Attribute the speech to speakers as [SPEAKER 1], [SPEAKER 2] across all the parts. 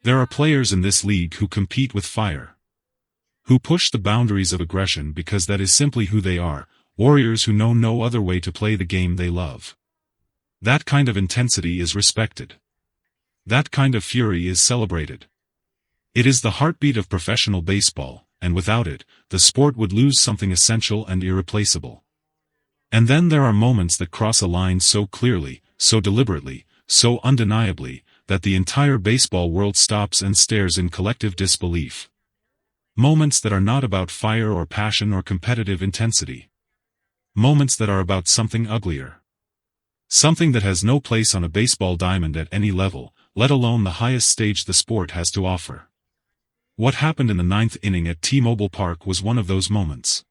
[SPEAKER 1] There are players in this league who compete with fire, who push the boundaries of aggression because that is simply who they are, warriors who know no other way to play the game they love. That kind of intensity is respected. That kind of fury is celebrated. It is the heartbeat of professional baseball, and without it, the sport would lose something essential and irreplaceable. And then there are moments that cross a line so clearly, so deliberately, so undeniably, that the entire baseball world stops and stares in collective disbelief. Moments that are not about fire or passion or competitive intensity. Moments that are about something uglier. Something that has no place on a baseball diamond at any level, let alone the highest stage the sport has to offer. What happened in the ninth inning at T-Mobile Park was one of those moments.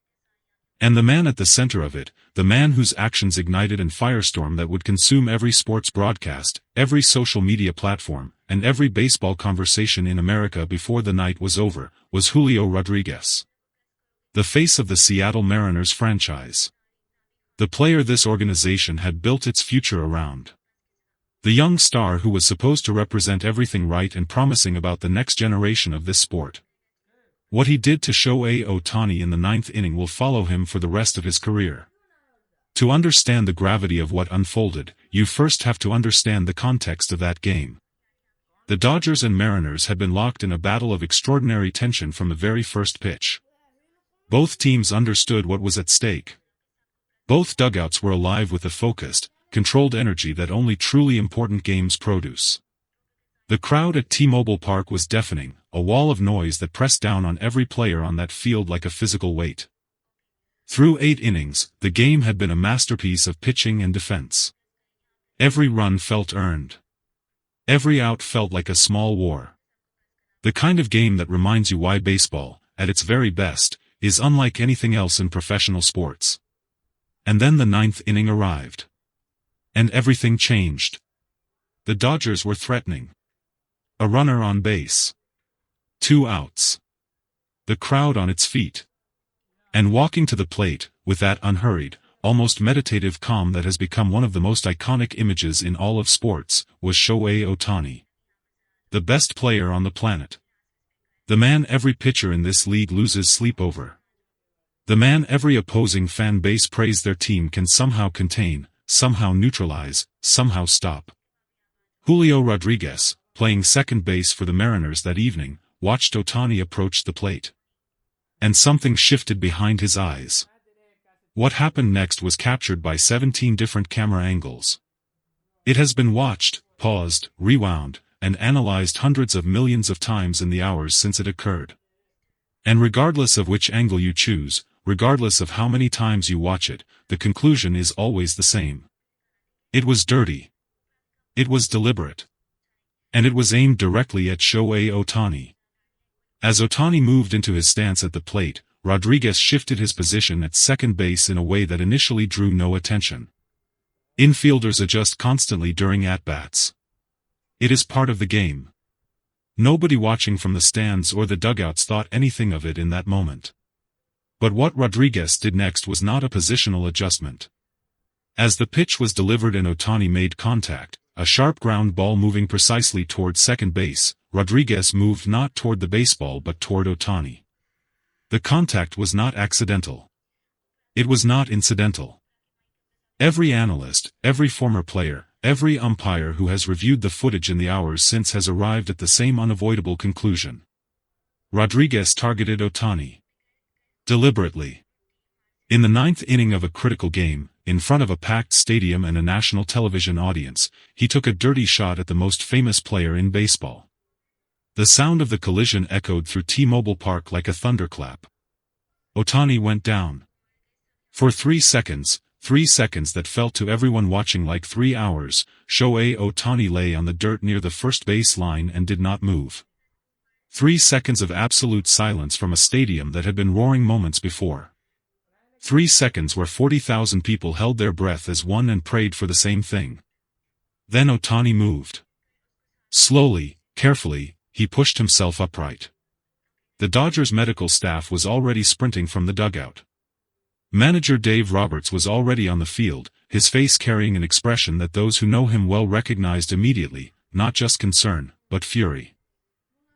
[SPEAKER 1] And the man at the center of it, the man whose actions ignited an firestorm that would consume every sports broadcast, every social media platform, and every baseball conversation in America before the night was over, was Julio Rodriguez. The face of the Seattle Mariners franchise. The player this organization had built its future around. The young star who was supposed to represent everything right and promising about the next generation of this sport. What he did to Shohei Ohtani in the ninth inning will follow him for the rest of his career. To understand the gravity of what unfolded, you first have to understand the context of that game. The Dodgers and Mariners had been locked in a battle of extraordinary tension from the very first pitch. Both teams understood what was at stake. Both dugouts were alive with the focused, controlled energy that only truly important games produce. The crowd at T-Mobile Park was deafening, a wall of noise that pressed down on every player on that field like a physical weight. Through 8 innings, the game had been a masterpiece of pitching and defense. Every run felt earned. Every out felt like a small war. The kind of game that reminds you why baseball, at its very best, is unlike anything else in professional sports. And then the ninth inning arrived. And everything changed. The Dodgers were threatening. A runner on base. 2 outs. The crowd on its feet. And walking to the plate, with that unhurried, almost meditative calm that has become one of the most iconic images in all of sports, was Shohei Ohtani. The best player on the planet. The man every pitcher in this league loses sleep over. The man every opposing fan base prays their team can somehow contain, somehow neutralize, somehow stop. Julio Rodriguez, playing second base for the Mariners that evening, watched Ohtani approach the plate. And something shifted behind his eyes. What happened next was captured by 17 different camera angles. It has been watched, paused, rewound, and analyzed hundreds of millions of times in the hours since it occurred. And regardless of which angle you choose, regardless of how many times you watch it, the conclusion is always the same. It was dirty. It was deliberate. And it was aimed directly at Shohei Ohtani. As Ohtani moved into his stance at the plate, Rodriguez shifted his position at second base in a way that initially drew no attention. Infielders adjust constantly during at-bats. It is part of the game. Nobody watching from the stands or the dugouts thought anything of it in that moment. But what Rodriguez did next was not a positional adjustment. As the pitch was delivered and Ohtani made contact, a sharp ground ball moving precisely toward second base, Rodriguez moved not toward the baseball but toward Ohtani. The contact was not accidental. It was not incidental. Every analyst, every former player, every umpire who has reviewed the footage in the hours since has arrived at the same unavoidable conclusion. Rodriguez targeted Ohtani. Deliberately. In the ninth inning of a critical game, in front of a packed stadium and a national television audience, he took a dirty shot at the most famous player in baseball. The sound of the collision echoed through T-Mobile Park like a thunderclap. Ohtani went down. For 3 seconds, 3 seconds that felt to everyone watching like 3 hours, Shohei Ohtani lay on the dirt near the first base line and did not move. 3 seconds of absolute silence from a stadium that had been roaring moments before. 3 seconds where 40,000 people held their breath as one and prayed for the same thing. Then Ohtani moved. Slowly, carefully, he pushed himself upright. The Dodgers medical staff was already sprinting from the dugout. Manager Dave Roberts was already on the field, his face carrying an expression that those who know him well recognized immediately, not just concern, but fury.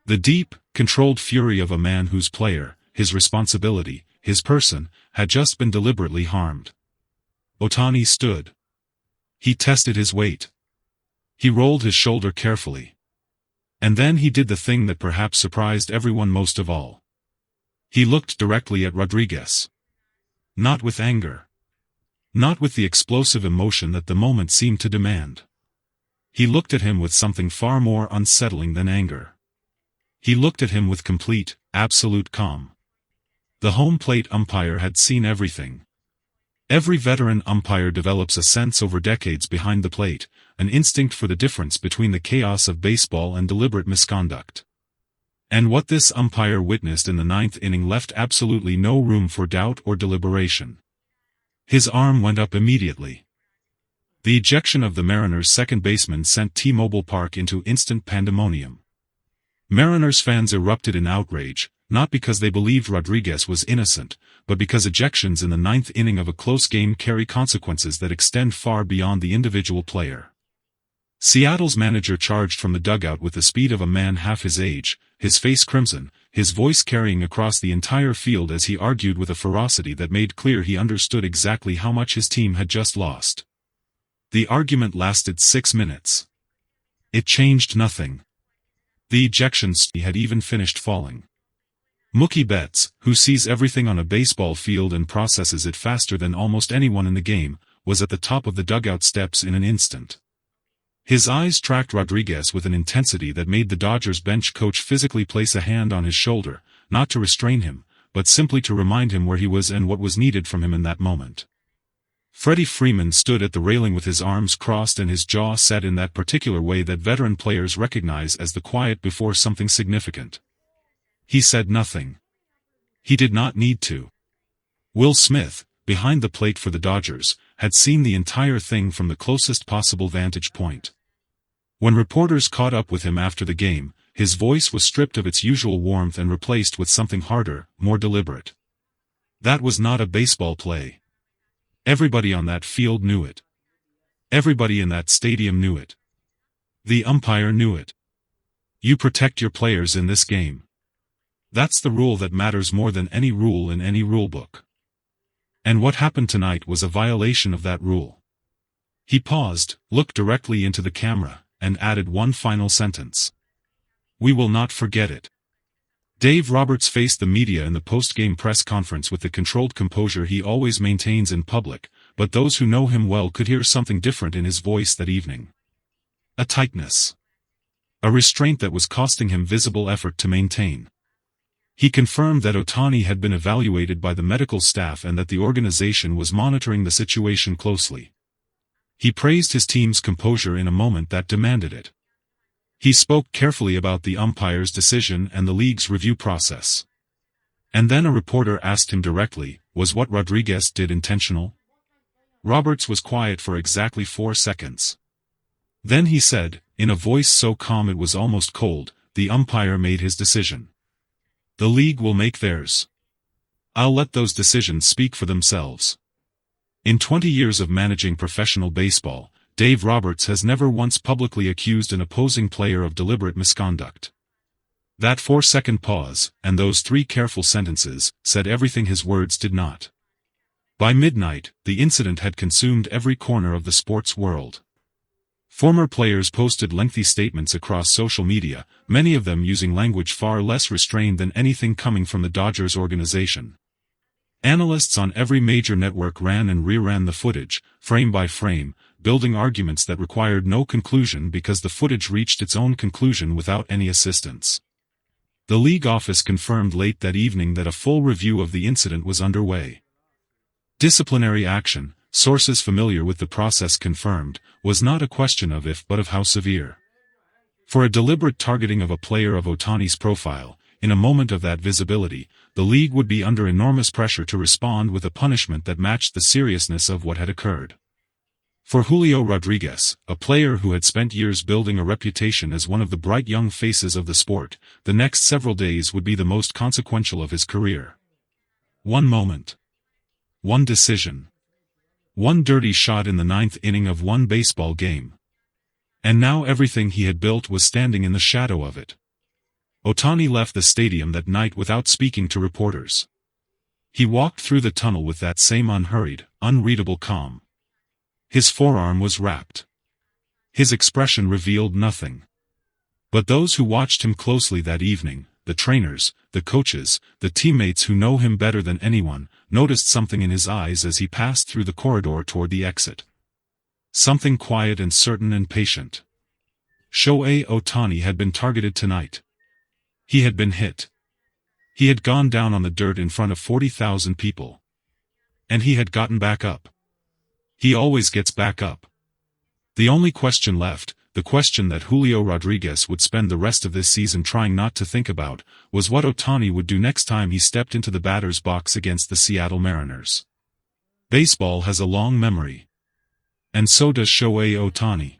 [SPEAKER 1] The deep, controlled fury of a man whose player, his responsibility, his person, had just been deliberately harmed. Ohtani stood. He tested his weight. He rolled his shoulder carefully. And then he did the thing that perhaps surprised everyone most of all. He looked directly at Rodriguez. Not with anger. Not with the explosive emotion that the moment seemed to demand. He looked at him with something far more unsettling than anger. He looked at him with complete, absolute calm. The home plate umpire had seen everything. Every veteran umpire develops a sense over decades behind the plate, an instinct for the difference between the chaos of baseball and deliberate misconduct. And what this umpire witnessed in the ninth inning left absolutely no room for doubt or deliberation. His arm went up immediately. The ejection of the Mariners' second baseman sent T-Mobile Park into instant pandemonium. Mariners fans erupted in outrage, not because they believed Rodriguez was innocent, but because ejections in the ninth inning of a close game carry consequences that extend far beyond the individual player. Seattle's manager charged from the dugout with the speed of a man half his age, his face crimson, his voice carrying across the entire field as he argued with a ferocity that made clear he understood exactly how much his team had just lost. The argument lasted 6 minutes. It changed nothing. The ejections had even finished falling. Mookie Betts, who sees everything on a baseball field and processes it faster than almost anyone in the game, was at the top of the dugout steps in an instant. His eyes tracked Rodriguez with an intensity that made the Dodgers bench coach physically place a hand on his shoulder, not to restrain him, but simply to remind him where he was and what was needed from him in that moment. Freddie Freeman stood at the railing with his arms crossed and his jaw set in that particular way that veteran players recognize as the quiet before something significant. He said nothing. He did not need to. Will Smith, behind the plate for the Dodgers, had seen the entire thing from the closest possible vantage point. When reporters caught up with him after the game, his voice was stripped of its usual warmth and replaced with something harder, more deliberate. That was not a baseball play. Everybody on that field knew it. Everybody in that stadium knew it. The umpire knew it. You protect your players in this game. That's the rule that matters more than any rule in any rulebook. And what happened tonight was a violation of that rule. He paused, looked directly into the camera, and added one final sentence. We will not forget it. Dave Roberts faced the media in the post-game press conference with the controlled composure he always maintains in public, but those who know him well could hear something different in his voice that evening. A tightness. A restraint that was costing him visible effort to maintain. He confirmed that Ohtani had been evaluated by the medical staff and that the organization was monitoring the situation closely. He praised his team's composure in a moment that demanded it. He spoke carefully about the umpire's decision and the league's review process. And then a reporter asked him directly, was what Rodriguez did intentional? Roberts was quiet for exactly 4 seconds. Then he said, in a voice so calm it was almost cold, the umpire made his decision. The league will make theirs. I'll let those decisions speak for themselves. In 20 years of managing professional baseball, Dave Roberts has never once publicly accused an opposing player of deliberate misconduct. That 4-second pause, and those 3 careful sentences, said everything his words did not. By midnight, the incident had consumed every corner of the sports world. Former players posted lengthy statements across social media, many of them using language far less restrained than anything coming from the Dodgers organization. Analysts on every major network ran and reran the footage, frame by frame, building arguments that required no conclusion because the footage reached its own conclusion without any assistance. The league office confirmed late that evening that a full review of the incident was underway. Disciplinary action, sources familiar with the process confirmed, was not a question of if but of how severe. For a deliberate targeting of a player of Ohtani's profile, in a moment of that visibility, the league would be under enormous pressure to respond with a punishment that matched the seriousness of what had occurred. For Julio Rodriguez, a player who had spent years building a reputation as one of the bright young faces of the sport, the next several days would be the most consequential of his career. One moment. One decision. One dirty shot in the 9th inning of one baseball game. And now everything he had built was standing in the shadow of it. Ohtani left the stadium that night without speaking to reporters. He walked through the tunnel with that same unhurried, unreadable calm. His forearm was wrapped. His expression revealed nothing. But those who watched him closely that evening, the trainers, the coaches, the teammates who know him better than anyone, noticed something in his eyes as he passed through the corridor toward the exit. Something quiet and certain and patient. Shohei Ohtani had been targeted tonight. He had been hit. He had gone down on the dirt in front of 40,000 people. And he had gotten back up. He always gets back up. The only question left, the question that Julio Rodriguez would spend the rest of this season trying not to think about, was what Ohtani would do next time he stepped into the batter's box against the Seattle Mariners. Baseball has a long memory. And so does Shohei Ohtani.